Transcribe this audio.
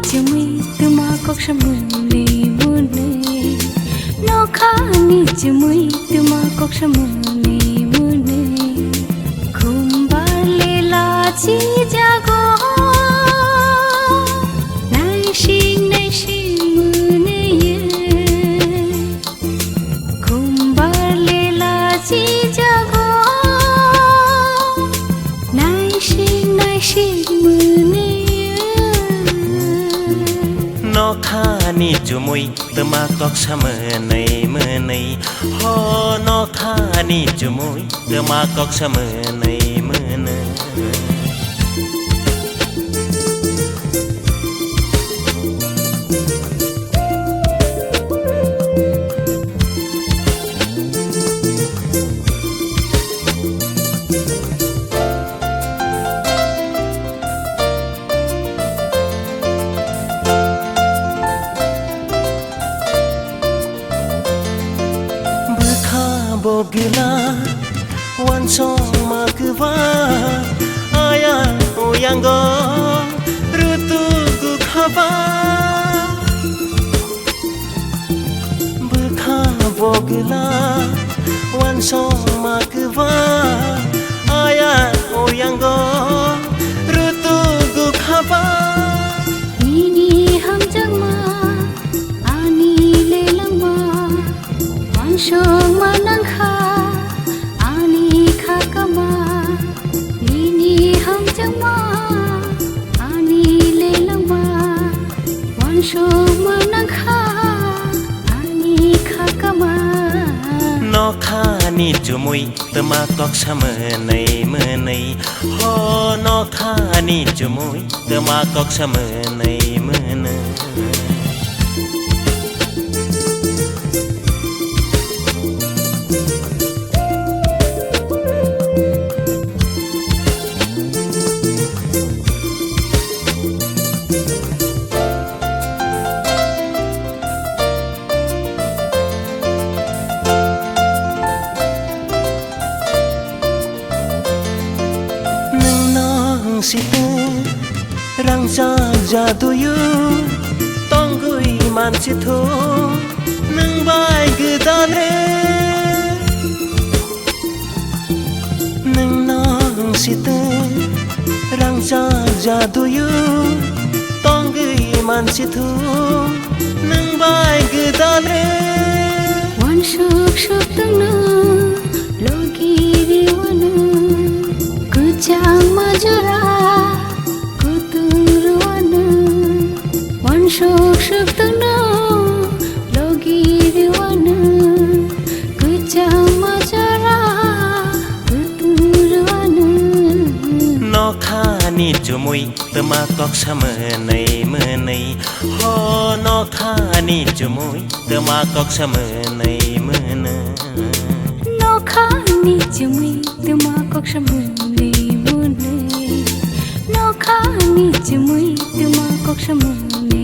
chumui tuma kok shamune mune nokhani chumui tuma kok shamune mune khumbar lela chi jago nai shing mune ye khumbar lela chi jago nai shing mune nokhani chumui tuma kok shamune mune ho nokhani chumui tuma kok shamune mune bogila wan song makwa aya oyango rutu gu khaba bukha bogila wan song makwa aya oyango rutu gu khaba nini ham jangma ani lelangma wan song manang kha ani kha kama nini ham jangma ani lelangma wan song manang kha ani kha kama nokhani chumui tuma kok shamune mune ho nokhani chumui tuma kok shamune mune situ rang ja jadu yu tong gui man situ nang bai gudane nang nang situ rang ja jadu yu tong gui man situ nang bai gudane wan shuk shuk tung na logi riwana kuchang majura shuk shuk tuna logi riwana kuchang majara kuturwana nokhani chumui tuma kok shamune mune ho nokhani chumui tuma kok shamune mune nokhani chumui tuma kok shamune mune nokhani chumui tuma kok shamune